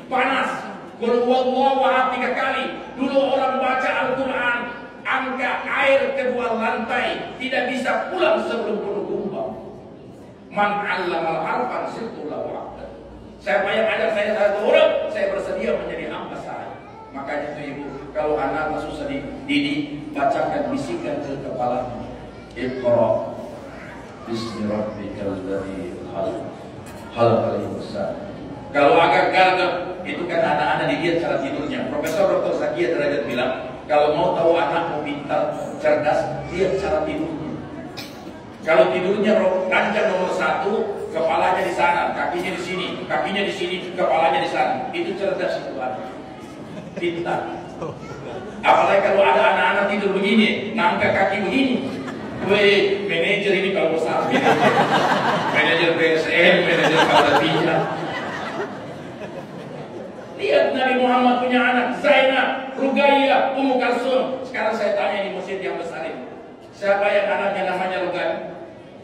panas. Qul huwallahu ahad 3 kali. Dulu orang baca Al-Quran, angka air kedua lantai, tidak bisa pulang sebelum penuh kumbang. Man 'allamal harfan sirtu lahu 'abdan. Siapa yang ajar saya satu huruf, saya bersedia menjadi hamba saya. Makanya itu Ibu, kalau anak susah dididik, bacakan, bisikan ke kepalanya. Iqra bismi rabbikal ladzi khalaqal insana. Kalau agak gagap, itu kan anak-anak dilihat cara tidurnya. Profesor Dr. Zakia Derajat bilang, kalau mau tahu anak mau pintar, cerdas, lihat cara tidurnya. Kalau tidurnya rancang nomor 1, kepalanya di sana, kakinya di sini, kepalanya di sana. Itu cerdas itu anak. Pintar. Apalagi kalau ada anak-anak tidur begini, ngangkat kaki begini. Weh, manajer ini kalau besar, manajer BSN, manajer Kalatinya. Lihat Nabi Muhammad punya anak, Zainab, Ruqayyah, Ummu Kalsum. Sekarang saya tanya di masjid yang besar ini, siapa yang anaknya namanya Ruqayyah?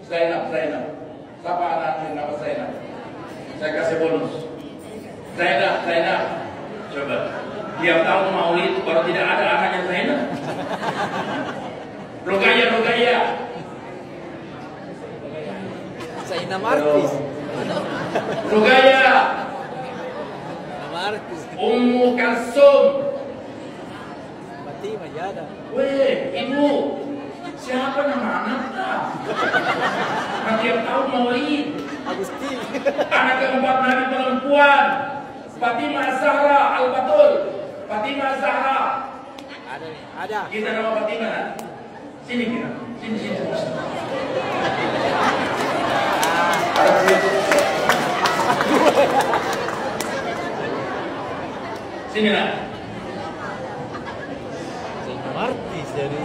Zainab. Siapa anaknya nama Zainab? Saya kasih bonus. Zainab. Coba. Tiap tahun Maulid baru tidak ada anaknya Zainab. Rogaya. Zainab artis. Rogaya. Nama artis. Ummu Kalsum. Fatimah Jada. Weh, ibu. Siapa nama anaknya? Nah, tiap tahun Maulid. Agustin. Anak keempat Nabi perempuan. Fatimah Zahra Al-Batul. Fatimah Zahra. Ada nih, ada. Kita nama Fatimah. Nah. Sini kita. Sini. Sini lah. Zainab artis dari.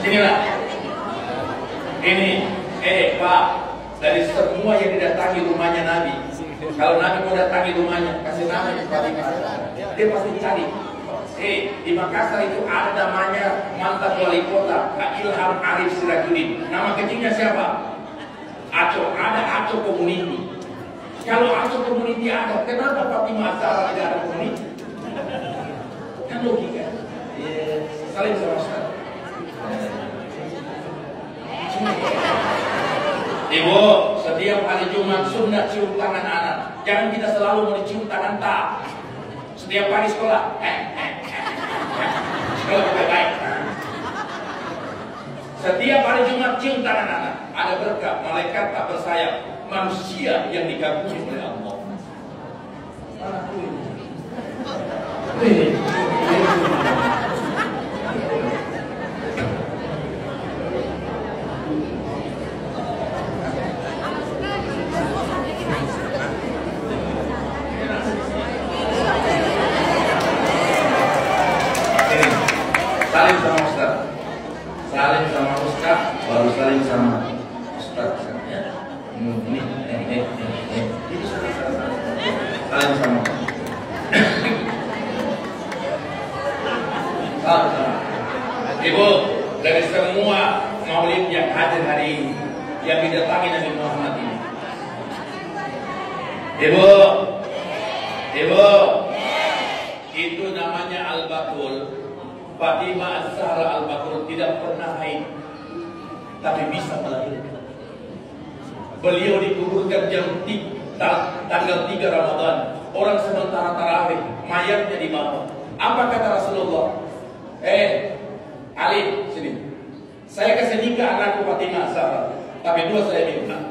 Sini lah. Ini, Pak, dari semua yang didatangi rumahnya Nabi. Kalau Nabi mau datangi rumahnya, kasih nama Fatimah. Dia pasti cari. Di Makassar itu ada namanya mantan wali kota Ilham Arif Sirajuddin. Nama kecilnya siapa? Aco. Ada Aco Community. Kalau Aco Community ada, kenapa Fatimah Zahra tidak ada community? Kan logika. Saling sama. Ibu, setiap hari Jumat sunnah cium tangan anak. Jangan kita selalu mau dicium tangan tak. Setiap hari sekolah, sekolah baik. Setiap hari Jumat cium tangan anak. Ada berkah, malaikat tak bersayap, manusia yang dikagumi oleh Allah. Salim sama Ustaz. Salim sama Ustaz, baru salim sama Ustaz. Ini. Salim sama. Ibu, dari semua maulid yang hadir hari ini, yang didatangi Nabi Muhammad ini. Ibu, itu namanya Al-Batul. Fatimah Zahra Al-Batul tidak pernah haid, tapi bisa melahirkan. Beliau dikuburkan tanggal 3 Ramadan. Orang sementara tarawih, mayatnya di bawah. Apa kata Rasulullah? Ali, sini. Saya kasih nikah anakku Fatimah Zahra, tapi dua saya minta.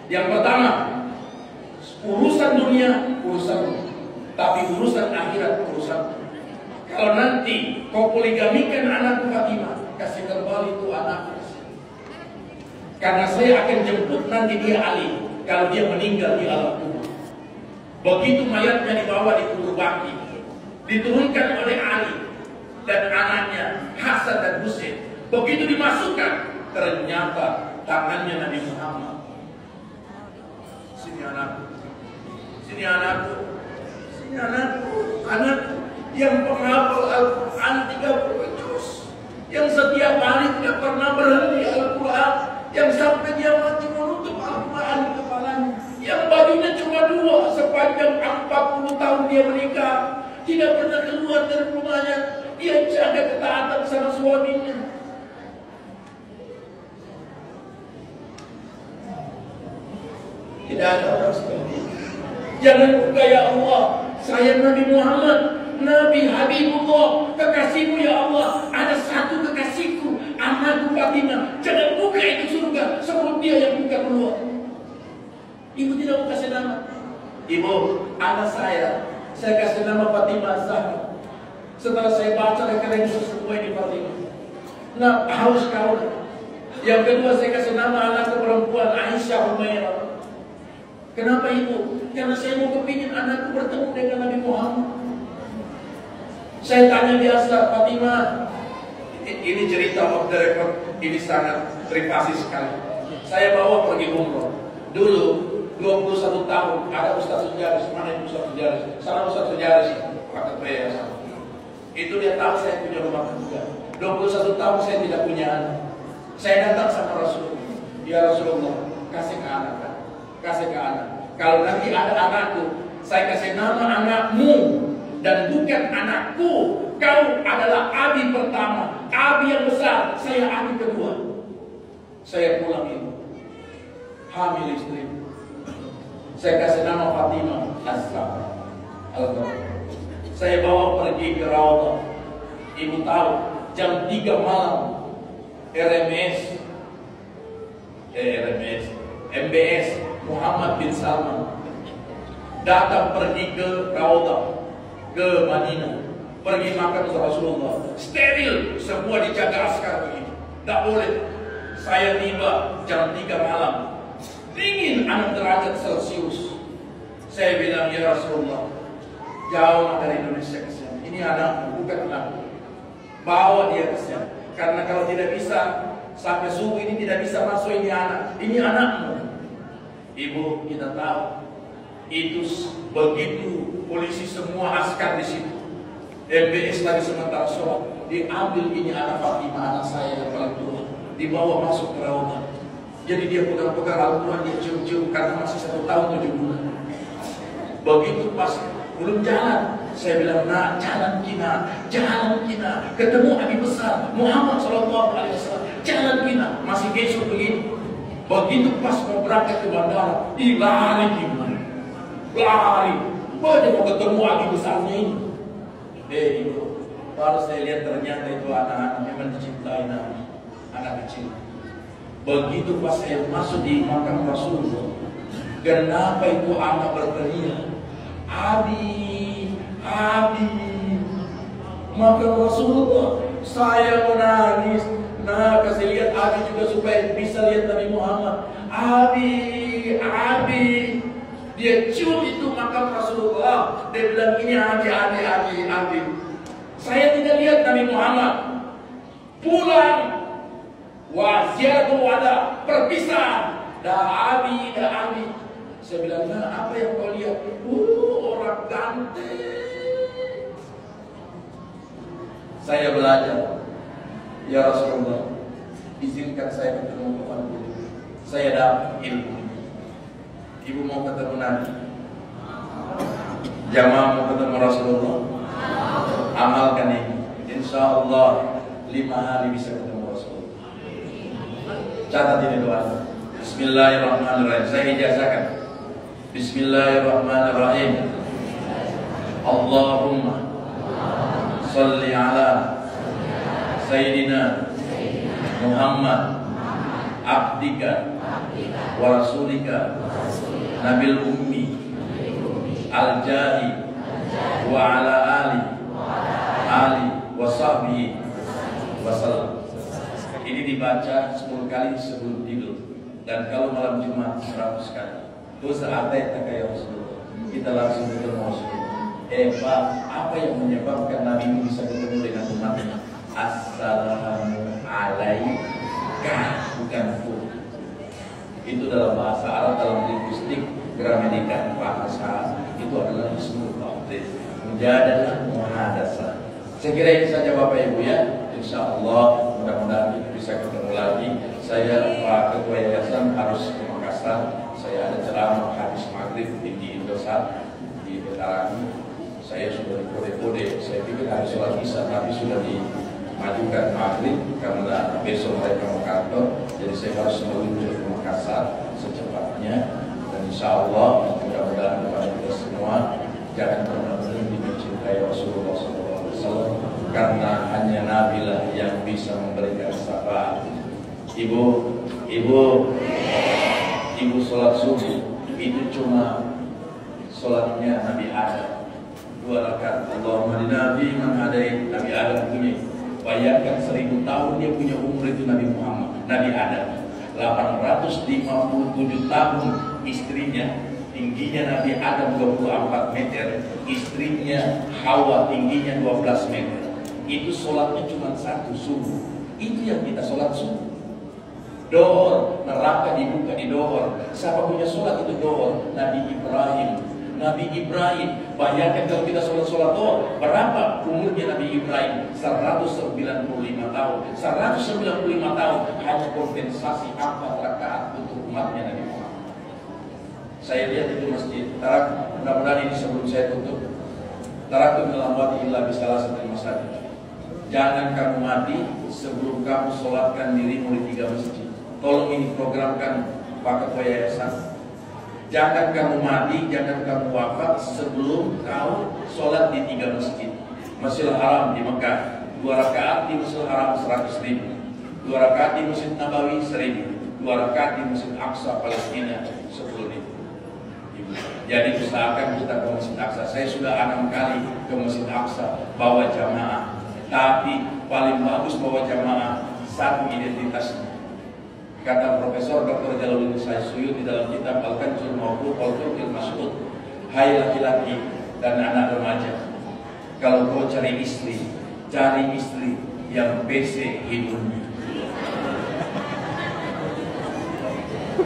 Yang pertama, urusan dunia urusan, tapi urusan akhirat urusan. Kalau nanti kau poligamikan anakku Fatimah, kasih kembali itu anakku. Karena saya akan jemput nanti dia Ali kalau dia meninggal di alam kubur. Begitu mayatnya dibawa di kubur Baqi, diturunkan oleh Ali dan anaknya Hasan dan Husain. Begitu dimasukkan, ternyata tangannya Nabi Muhammad. Sini anakku, sini anakku, sini anakku, anakku yang penghafal Al-Quran 30 juz, yang setiap hari tidak pernah berhenti Al-Quran, yang sampai dia mati menutup Al-Quran di kepalanya, yang bajunya cuma 2 sepanjang 40 tahun dia menikah, tidak pernah keluar dari rumahnya, dia jaga ketaatan sama suaminya. Tidak ada orang seperti itu. Jangan ya Allah, saya Nabi Muhammad, Nabi Habibullah, kekasihmu ya Allah. Ada satu kekasihku, anakku Fatimah. Jangan buka itu surga sebelum dia yang buka keluar. Ibu tidak mau kasih nama. Ibu, anak saya kasih nama Fatimah Zahra. Setelah saya baca referensi semua ini Fatimah. Nah, haus kau. Yang kedua saya kasih nama anakku perempuan Aisyah Humairah. Kenapa ibu? Karena saya mau kepingin anakku bertemu dengan Nabi Muhammad. Saya tanya biasa, Fatimah, ini cerita off the record, ini sangat privasi sekali. Saya bawa pergi umroh. Dulu 21 tahun ada Ustaz Sujaris, mana itu Ustaz Sujaris? Sana Ustaz Sujaris, kata saya. Itu dia tahu saya punya rumah tangga. 21 tahun saya tidak punya anak. Saya datang sama Rasul. Ya Rasulullah, kasih ke anak, kasih ke anak, Kalau nanti ada anakku, saya kasih nama anakmu dan bukan anakku. Kau adalah abi pertama, abi yang besar, saya abi kedua. Saya pulang itu, hamil istri. Saya kasih nama Fatimah Asra. Saya bawa pergi ke Raudhah. Ibu tahu, jam 3 malam MBS Muhammad bin Salman datang pergi ke Raudhah, ke Madinah, pergi makan dengan Rasulullah. Steril, semua dijaga askar begitu. Tidak boleh. Saya tiba jam 3 malam, dingin 6 derajat Celcius. Saya bilang, ya Rasulullah, jauh dari Indonesia ke sini. Ini anakmu, bukan anakku. Bawa dia ke sini. Karena kalau tidak bisa, sampai subuh ini tidak bisa masuk ini anak. Ini anakmu. Ibu, kita tahu itu begitu polisi semua askar di situ. MBS lagi sementara sholat, diambil ini anak Fatimah, anak saya yang paling tua, dibawa masuk ke Raudhah. Jadi dia pegang-pegang Al-Quran, dia cium-cium karena masih 1 tahun 7 bulan. Begitu pas belum jalan, saya bilang, nah jalan kita, ketemu Abi besar Muhammad SAW, jalan kita, masih besok begini. Begitu pas mau berangkat ke bandara, lari gimana? Lari, dia mau ketemu Abi besarnya ini. Itu baru saya lihat ternyata itu anak-anak memang dicintai Nabi, anak kecil. Begitu pas saya masuk di makam Rasulullah, kenapa itu anak berteriak, Abi, makam Rasulullah. Saya menangis. Nah, kasih lihat Abi juga supaya bisa lihat Nabi Muhammad. Abi. Dia cium itu makam Rasulullah. Dia bilang, ini Abi. Saya tidak lihat Nabi Muhammad. Pulang. Wasiatul wada, perpisahan. Dah Abi. Saya bilang, nah apa yang kau lihat? Orang ganteng. Saya belajar. Ya Rasulullah, izinkan saya ketemu kepada ibu. Saya dapat ilmu. Ibu mau ketemu Nabi, jamaah mau ketemu Rasulullah, amalkan ini. Insya Allah 5 hari bisa ketemu Rasulullah. Catat ini doa. Bismillahirrahmanirrahim. Saya ijazahkan. Bismillahirrahmanirrahim. Allahumma salli ala Sayyidina Muhammad abdika wa rasulika nabil ummi al-jahi wa ala ali wa sahbihi wa sallam. Ini dibaca 10 kali sebelum tidur, dan kalau malam Jumat 100 kali. Terus apa yang ya Rasulullah? Kita langsung ketemu Rasulullah. Pak, apa yang menyebabkan Nabi ini bisa ketemu dengan umatnya? Assalamu alaika, bukan fu. Itu dalam bahasa Arab, dalam linguistik, gramatika, bahasa itu adalah ismul fa'il. Mujadalah muhadasah. Saya kira ini saja Bapak Ibu ya. Insya Allah mudah-mudahan kita bisa ketemu lagi. Saya Pak Ketua Yayasan harus ke Makassar. Saya ada ceramah habis maghrib di Indosat di Veterani. Saya sudah dikode-kode. Saya pikir hari sholat isya, tapi sudah dimajukan maghrib karena besok mereka mau kantor. Jadi saya harus meluncur ke Makassar secepatnya. Dan insya Allah mudah-mudahan kepada kita semua jangan pernah berhenti mencintai Rasulullah SAW, karena hanya Nabi lah yang bisa memberikan syafaat. Ibu sholat subuh itu cuma sholatnya Nabi Adam 2 rakaat. Allahumma Nabi man hadait. Nabi Adam punya, bayangkan 1000 tahun dia punya umur itu Nabi Muhammad. Nabi Adam 857 tahun istrinya, tingginya Nabi Adam 24 meter, istrinya Hawa tingginya 12 meter. Itu sholatnya cuma 1 subuh. Itu yang kita sholat subuh. Dohor, neraka dibuka di dohor. Siapa punya sholat itu dohor? Nabi Ibrahim. Bayangkan kalau kita sholat dohor, berapa umurnya Nabi Ibrahim? 195 tahun. 195 tahun hanya kompensasi 4 rakaat untuk umatnya Nabi Muhammad. Saya lihat itu masjid. Mudah-mudahan ini sebelum saya tutup. Taraktu dalam wadi illa bisalah satu masjid. Jangan kamu mati sebelum kamu sholatkan dirimu di 3 masjid. Tolong ini programkan Pak Ketua Yayasan. Jangan kamu mati, jangan kamu wafat sebelum kamu sholat di 3 masjid. Masjidil Haram di Mekah 2 rakaat, di Masjidil Haram 100.000. 2 rakaat di Masjid Nabawi 1.000. 2 rakaat di Masjid Aqsa Palestina 10.000. Jadi usahakan kita ke Masjid Aqsa. Saya sudah 6 kali ke Masjid Aqsa bawa jamaah. Tapi paling bagus bawa jamaah satu identitasnya. Kata Profesor Dr. Jalaluddin Suyuti di dalam kitab Al-Kanzul Mawquf Al-Turqil Mas'ud, hai laki-laki dan anak remaja, kalau kau cari istri yang PC hidungnya.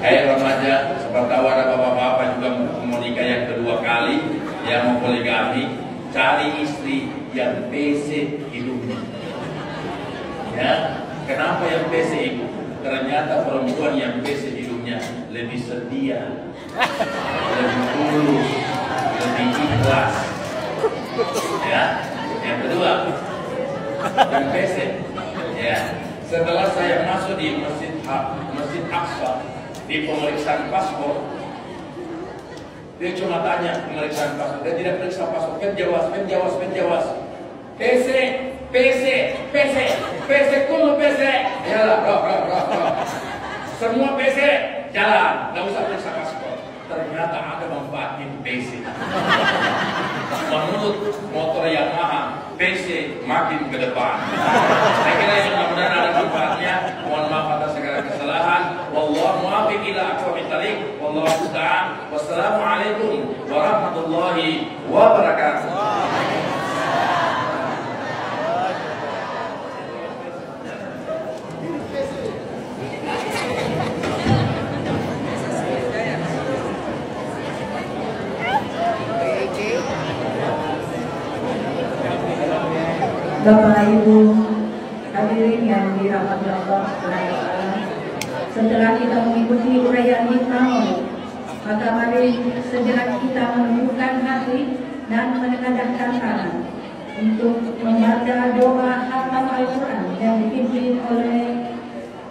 Hai remaja, siapa tahu ada bapak-bapak juga mau nikah yang kedua kali, yang mau poligami, cari istri yang PC hidungnya. Ya, kenapa yang PC ibu? Ternyata perempuan yang PC hidungnya lebih setia, lebih tulus, lebih ikhlas. Ya, yang kedua, yang PC. Ya, setelah saya masuk di Masjid Aqsa, di pemeriksaan paspor, dia cuma tanya pemeriksaan paspor, dia tidak periksa paspor, penjawas, PC, kulo PC, ya bro, semua PC, jalan, nggak usah periksa paspor. Ternyata ada manfaatnya PC. Menurut motor Yamaha, PC makin ke depan. Saya kira yang mudah-mudahan ada manfaatnya. Mohon maaf atas segala kesalahan. Wallahu muwaffiq ila aqwamit thariq. Wallahu musta'an. Wassalamualaikum warahmatullahi wabarakatuh. Bapak Ibu hadirin yang dirahmati Allah SWT, setelah kita mengikuti uraian hikmah, maka mari sejenak kita menundukkan hati dan menengadahkan tangan untuk membaca doa khatam Al-Quran yang dipimpin oleh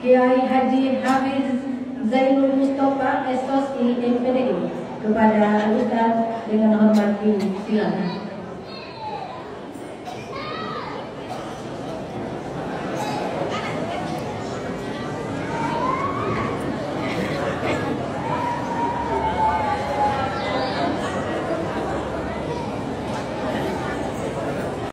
Kiai Haji Hafiz Zainul Mustafa SOSI MPDI kepada Ustaz dengan hormat silakan.